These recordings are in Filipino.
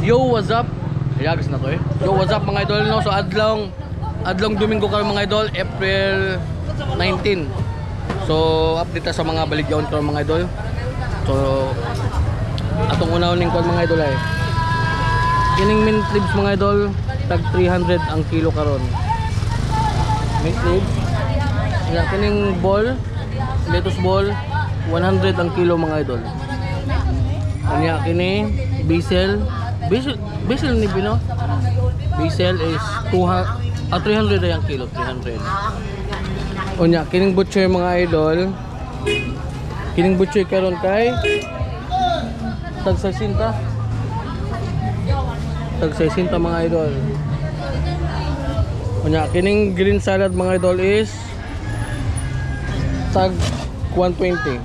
Yo, what's up? Yagas na to eh. Yo, what's up mga idol no? So adlong Domingo karon mga idol, April 19. So update ta sa mga baligyaon karon mga idol. So atong unahon kon mga idol ay kining mint leaves mga idol, tag 300 ang kilo karon. Mint leaves. Ya kining ball, lettuce ball, 100 ang kilo mga idol. Kanya kini basil ni Bino. Basil is 300 ay ang kilo, 300. Unya kining butcher mga idol. Kining butcher karon kay tag 60. Tag 60 mga idol. Unya kining green salad mga idol is tag 120.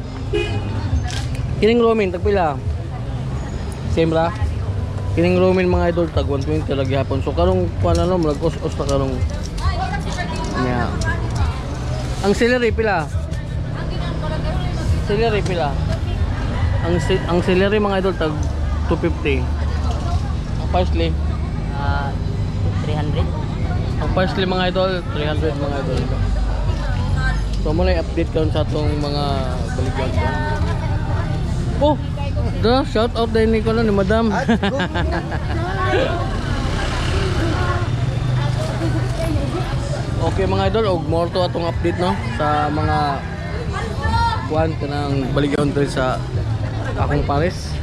Kining romaine tag pila? Same ra. Kining romaine mga idol tag 120 lagi hapon. So karong kuan ano mag-us-us ta karong nya. Ang celery pila? Celery pila? Ang celery mga idol tag 250. Ang parsley 300. ang parsley mga idol 300 mga idol. So muna i-update karon sa atong mga baligyan. Oh, da shout out din ni kono ni Madam. Okay mga idol, og more to atong update no sa mga kuan kanang baligyan diri sa akong Paris.